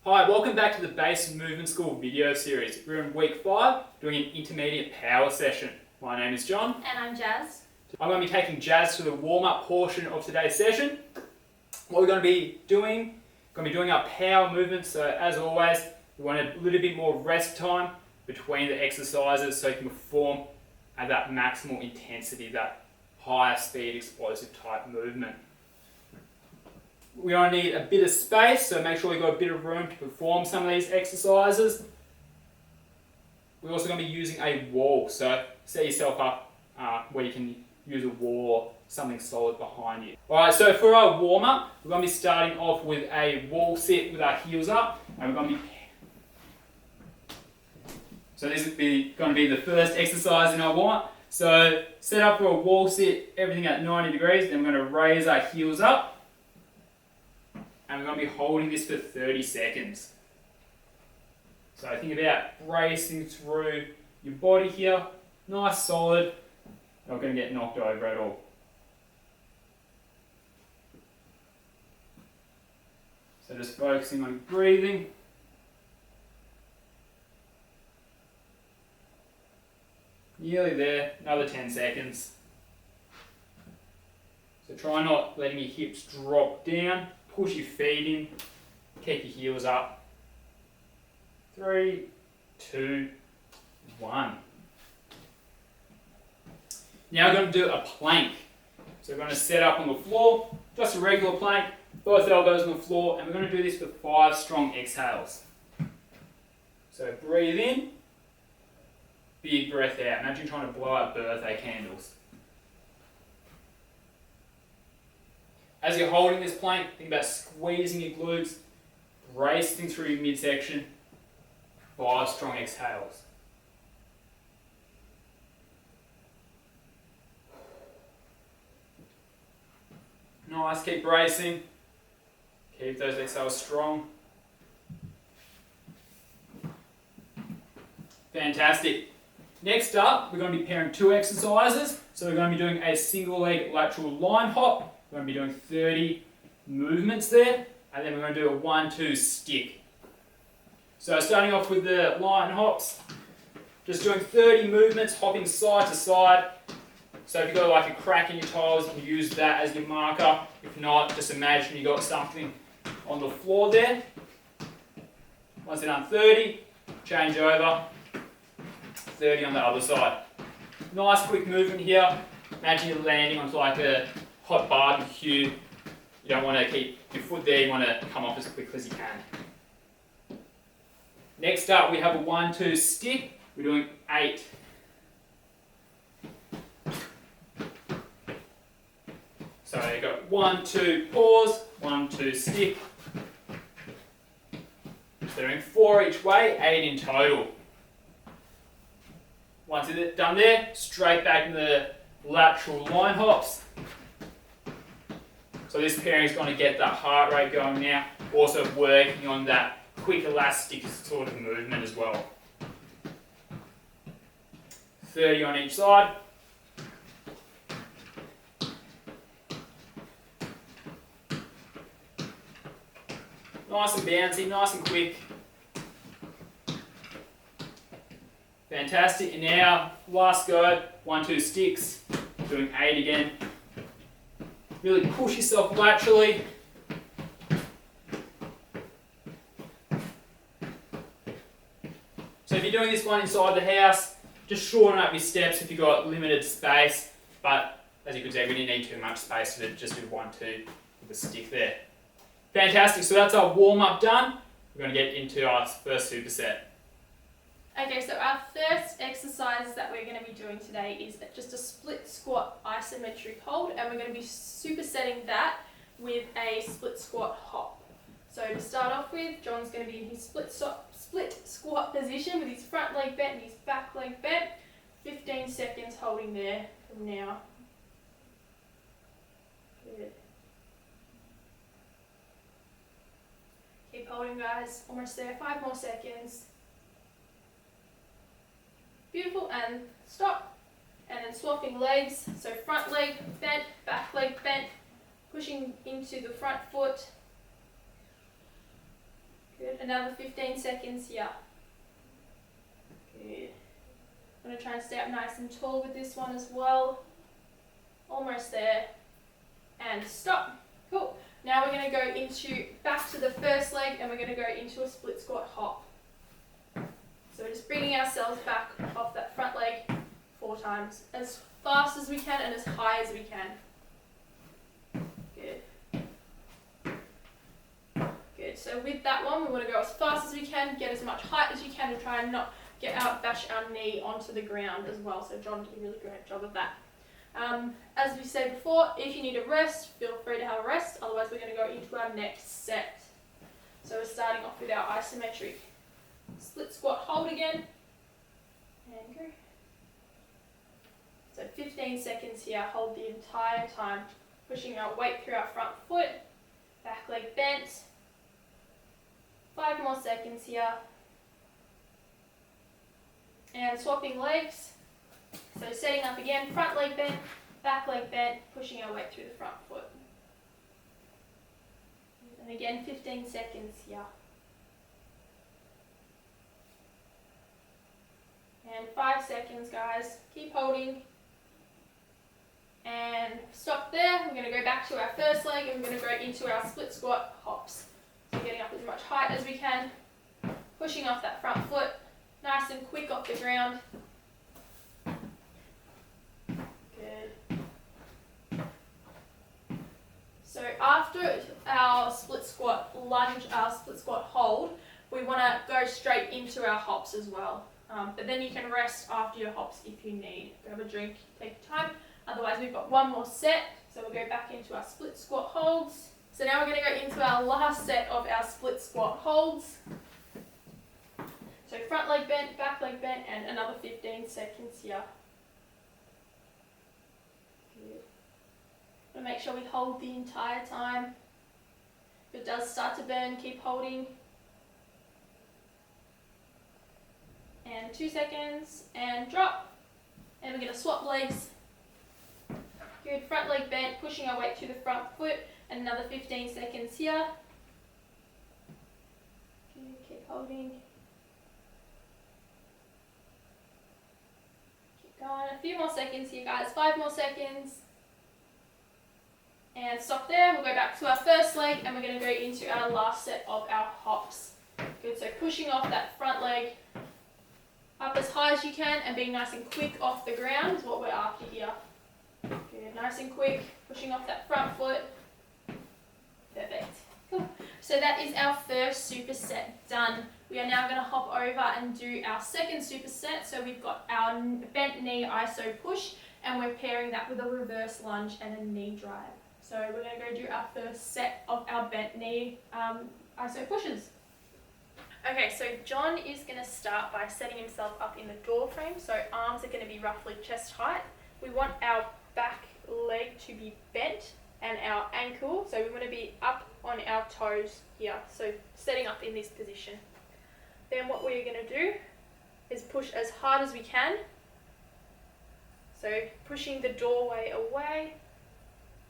Hi, welcome back to the Base Movement School video series. We're in week 5 doing an intermediate power session. My name is John. And I'm Jazz. I'm going to be taking Jazz to the warm-up portion of today's session. What we're going to be doing, our power movements. So as always, we want a little bit more rest time between the exercises so you can perform at that maximal intensity, that higher speed, explosive type movement. We only need a bit of space, so make sure you've got a bit of room to perform some of these exercises. We're also going to be using a wall, so set yourself up where you can use a wall or something solid behind you. Alright, so for our warm-up, we're going to be starting off with a wall sit with our heels up, and we're going to be... So this is going to be the first exercise in our warm-up. So set up for a wall sit, everything at 90 degrees, then we're going to raise our heels up. And we're going to be holding this for 30 seconds. So think about bracing through your body here. Nice, solid. Not going to get knocked over at all. So just focusing on breathing. Nearly there. Another 10 seconds. So try not letting your hips drop down. Push your feet in, keep your heels up. 3, 2, 1. Now we're going to do a plank. So we're going to set up on the floor, just a regular plank, both elbows on the floor, and we're going to do this for 5 strong exhales. So breathe in, big breath out. Imagine trying to blow out birthday candles. As you're holding this plank, think about squeezing your glutes, bracing through your midsection, 5 strong exhales. Nice, keep bracing. Keep those exhales strong. Fantastic. Next up, we're going to be pairing 2 exercises. So we're going to be doing a single leg lateral line hop. We're going to be doing 30 movements there, and then we're going to do a 1-2 stick. So starting off with the line hops, just doing 30 movements, hopping side to side. So if you've got like a crack in your tiles, you can use that as your marker. If not, just imagine you've got something on the floor there. Once you're done 30, change over, 30 on the other side. Nice quick movement here. Imagine you're landing onto like a hot barbecue. You don't want to keep your foot there, you want to come off as quickly as you can. Next up, we have a 1-2 stick. We're doing 8. So you've got 1-2 pause, 1-2 stick. So doing 4 each way, 8 in total. Once you're done there, straight back in the lateral line hops. So this pairing is going to get that heart rate going now, also working on that quick elastic sort of movement as well. 30 on each side. Nice and bouncy, nice and quick. Fantastic. And now, last go, 1-2 sticks, doing 8 again. Really push yourself laterally. So if you're doing this one inside the house, just shorten up your steps if you've got limited space. But as you can see, we didn't need too much space to just do 1-2 with the stick there. Fantastic, so that's our warm-up done. We're going to get into our first superset. Okay, so our first exercise that we're going to be doing today is just a split squat isometric hold, and we're going to be supersetting that with a split squat hop. So to start off with, John's going to be in his split squat position with his front leg bent and his back leg bent. 15 seconds holding there from now. Good. Keep holding, guys. Almost there. 5 more seconds. Beautiful, and stop. And then swapping legs, so front leg bent, back leg bent, pushing into the front foot. Good. Another 15 seconds here. Good. I'm going to try and stay up nice and tall with this one as well. Almost there. And stop. Cool. Now we're going to go back to the first leg, and we're going to go into a split squat hop. So we're just bringing ourselves back off that front leg 4 times, as fast as we can and as high as we can. Good. Good. So with that one, we want to go as fast as we can, get as much height as you can, and try and not bash our knee onto the ground as well. So John did a really great job of that. As we said before, if you need a rest, feel free to have a rest. Otherwise, we're going to go into our next set. So we're starting off with our isometric split squat hold again. And go. So 15 seconds here, hold the entire time, pushing our weight through our front foot, back leg bent. 5 more seconds here. And swapping legs. So setting up again, front leg bent, back leg bent, pushing our weight through the front foot. And again, 15 seconds here. And 5 seconds, guys. Keep holding. And stop there. We're going to go back to our first leg, and we're going to go into our split squat hops. So getting up as much height as we can, pushing off that front foot, nice and quick off the ground. Good. So after our split squat lunge, our split squat hold, we want to go straight into our hops as well. But then you can rest after your hops if you need. Grab a drink, take your time. Otherwise, we've got one more set. So we'll go back into our split squat holds. So now we're going to go into our last set of our split squat holds. So front leg bent, back leg bent, and another 15 seconds here. Good. We'll make sure we hold the entire time. If it does start to burn, keep holding. And 2 seconds, and drop. And we're going to swap legs. Good, front leg bent, pushing our weight through the front foot, and another 15 seconds here. Good, keep holding. Keep going, a few more seconds here, guys, 5 more seconds. And stop there, we'll go back to our first leg, and we're going to go into our last set of our hops. Good, so pushing off that front leg up as high as you can, and being nice and quick off the ground is what we're after here. Good, nice and quick, pushing off that front foot. Perfect. Cool. So that is our first superset done. We are now going to hop over and do our second superset. So we've got our bent knee iso push, and we're pairing that with a reverse lunge and a knee drive. So we're going to go do our first set of our bent knee iso pushes. Okay, so John is going to start by setting himself up in the door frame. So arms are going to be roughly chest height. We want our back leg to be bent and our ankle, so we want to be up on our toes here. So setting up in this position. Then what we're going to do is push as hard as we can. So pushing the doorway away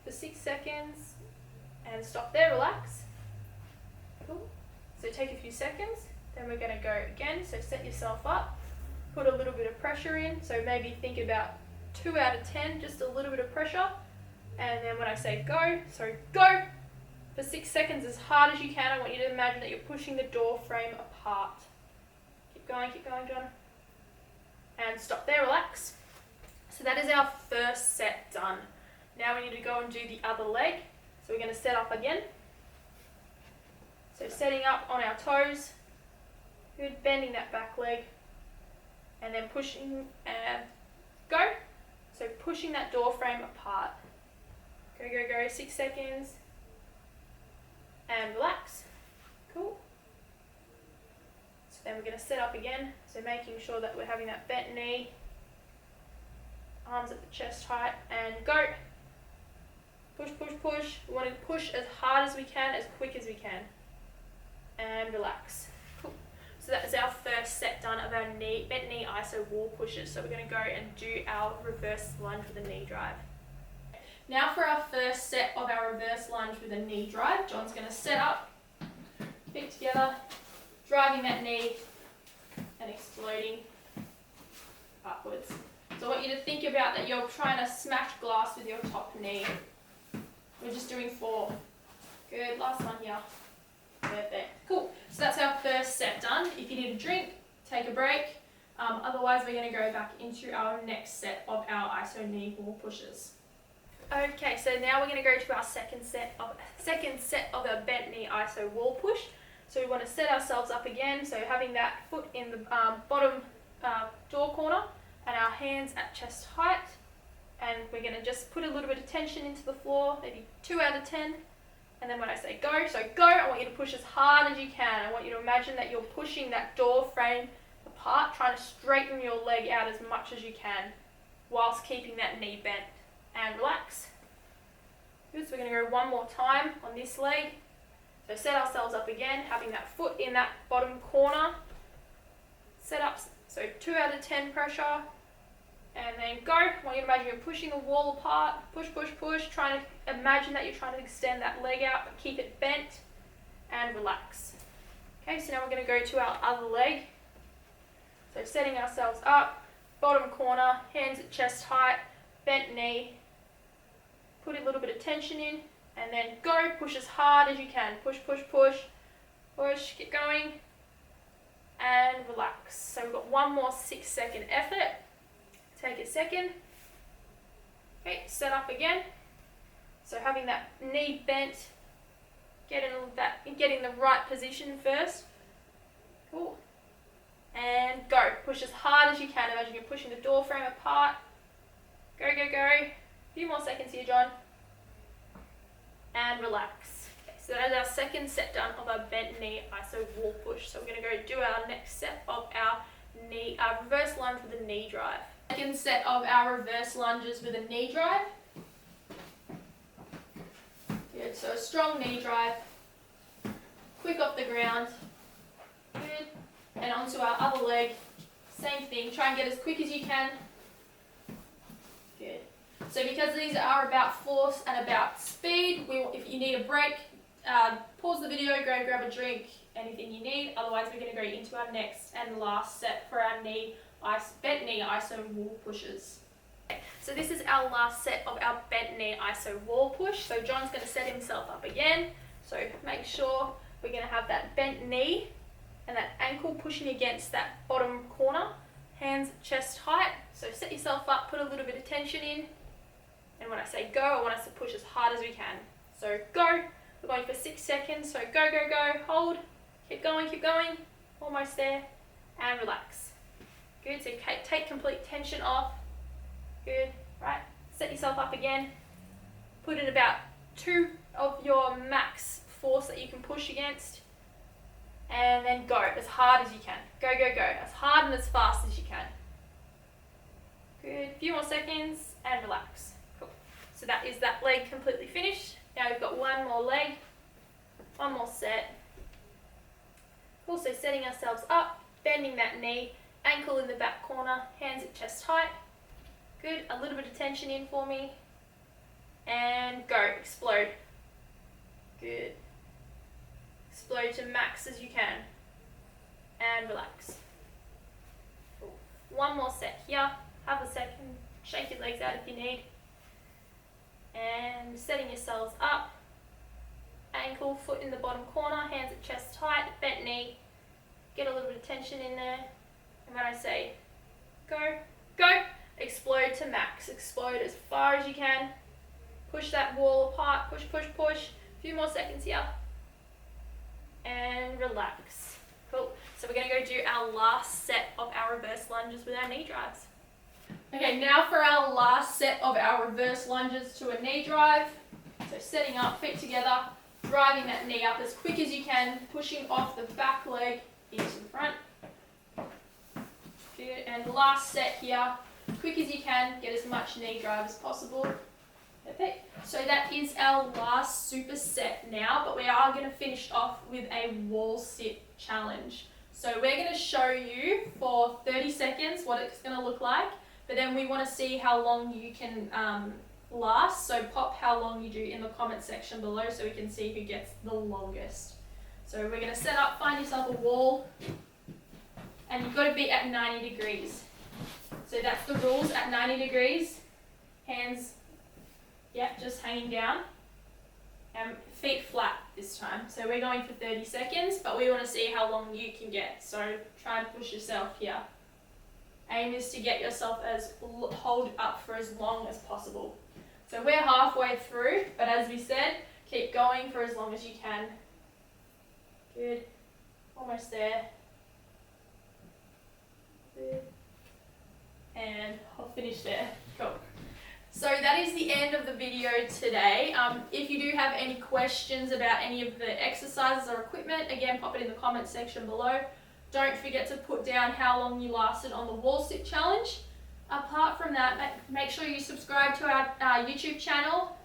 for 6 seconds and stop there, relax. Cool. So take a few seconds, then we're going to go again. So set yourself up, put a little bit of pressure in. So maybe think about 2 out of 10, just a little bit of pressure. And then when I say go, so go for 6 seconds as hard as you can. I want you to imagine that you're pushing the door frame apart. Keep going, John. And stop there, relax. So that is our first set done. Now we need to go and do the other leg. So we're going to set up again. So setting up on our toes, good, bending that back leg, and then pushing and go. So pushing that door frame apart. Go, 6 seconds, and relax. Cool. So then we're going to set up again, so making sure that we're having that bent knee, arms at the chest height, and go. Push, push, push. We want to push as hard as we can, as quick as we can. And relax. Cool. So that is our first set done of our bent knee iso wall pushes. So we're going to go and do our reverse lunge with a knee drive. Now for our first set of our reverse lunge with a knee drive, John's going to set up, feet together, driving that knee and exploding upwards. So I want you to think about that you're trying to smash glass with your top knee. We're just doing 4. Good, last one here. Perfect. Cool. So that's our first set done. If you need a drink, take a break. Otherwise, we're going to go back into our next set of our iso knee wall pushes. Okay, so now we're going to go to our second set of our bent knee iso wall push. So we want to set ourselves up again. So having that foot in the bottom door corner and our hands at chest height. And we're going to just put a little bit of tension into the floor, maybe 2 out of 10. And then when I say go, so go, I want you to push as hard as you can. I want you to imagine that you're pushing that door frame apart, trying to straighten your leg out as much as you can, whilst keeping that knee bent. And relax. Good, so we're going to go one more time on this leg. So set ourselves up again, having that foot in that bottom corner. Set up, so 2 out of 10 pressure. And then go. I want you to imagine you're pushing the wall apart. Push, push, push. Trying to imagine that you're trying to extend that leg out, but keep it bent. And relax. Okay, so now we're going to go to our other leg. So setting ourselves up, bottom corner, hands at chest height, bent knee. Put a little bit of tension in, and then go. Push as hard as you can. Push, push, push. Push, keep going. And relax. So we've got one more 6-second effort. Take a second. Okay, set up again. So having that knee bent, getting the right position first. Cool. And go. Push as hard as you can. Imagine you're pushing the door frame apart. Go, go, go. A few more seconds here, John. And relax. Okay, so that is our second set done of our bent knee iso wall push. So we're going to go do our next set of our reverse lunge with a knee drive. Second set of our reverse lunges with a knee drive. Good, so a strong knee drive. Quick off the ground. Good. And onto our other leg. Same thing, try and get as quick as you can. Good. So because these are about force and about speed, if you need a break, pause the video, go grab a drink, anything you need. Otherwise, we're going to go into our next and last set for our bent knee iso wall pushes. Okay, so this is our last set of our bent knee iso wall push. So John's going to set himself up again. So make sure we're going to have that bent knee and that ankle pushing against that bottom corner. Hands chest height. So set yourself up, put a little bit of tension in. And when I say go, I want us to push as hard as we can. So go. We're going for 6 seconds. So go, go, go. Hold. Keep going, keep going. Almost there. And relax. Good. So take complete tension off. Good. Right. Set yourself up again. Put in about 2 of your max force that you can push against. And then go as hard as you can. Go, go, go. As hard and as fast as you can. Good. A few more seconds and relax. Cool. So that is that leg completely finished. Now we've got one more leg. One more set. Also setting ourselves up, bending that knee, ankle in the back corner, hands at chest height. Good. A little bit of tension in for me. And go. Explode. Good. Explode to max as you can. And relax. Cool. One more set here. Have a second. Shake your legs out if you need. And setting yourselves up. Ankle, foot in the bottom corner, hands at chest height, bent knee. Get a little bit of tension in there. And when I say go, go, explode to max. Explode as far as you can. Push that wall apart. Push, push, push. A few more seconds here. And relax. Cool. So we're going to go do our last set of our reverse lunges with our knee drives. Okay, now for our last set of our reverse lunges to a knee drive. So setting up, feet together, driving that knee up as quick as you can, pushing off the back leg into the front. Good, and last set here, quick as you can, get as much knee drive as possible. Perfect. So that is our last super set now, but we are going to finish off with a wall sit challenge. So we're going to show you for 30 seconds what it's going to look like, but then we want to see how long you can last. So pop how long you do in the comment section below so we can see who gets the longest. So we're going to set up, find yourself a wall, and you've got to be at 90 degrees. So that's the rules, at 90 degrees, hands, just hanging down, and feet flat this time. So we're going for 30 seconds, but we want to see how long you can get. So try and push yourself here. Aim is to get yourself hold up for as long as possible. So we're halfway through, but as we said, keep going for as long as you can. Good. Almost there. Good. And I'll finish there. Cool. So that is the end of the video today. If you do have any questions about any of the exercises or equipment, again, pop it in the comments section below. Don't forget to put down how long you lasted on the wall sit challenge. Apart from that, make sure you subscribe to our YouTube channel.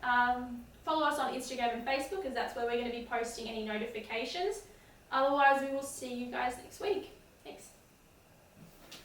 Follow us on Instagram and Facebook, as that's where we're going to be posting any notifications. Otherwise, we will see you guys next week.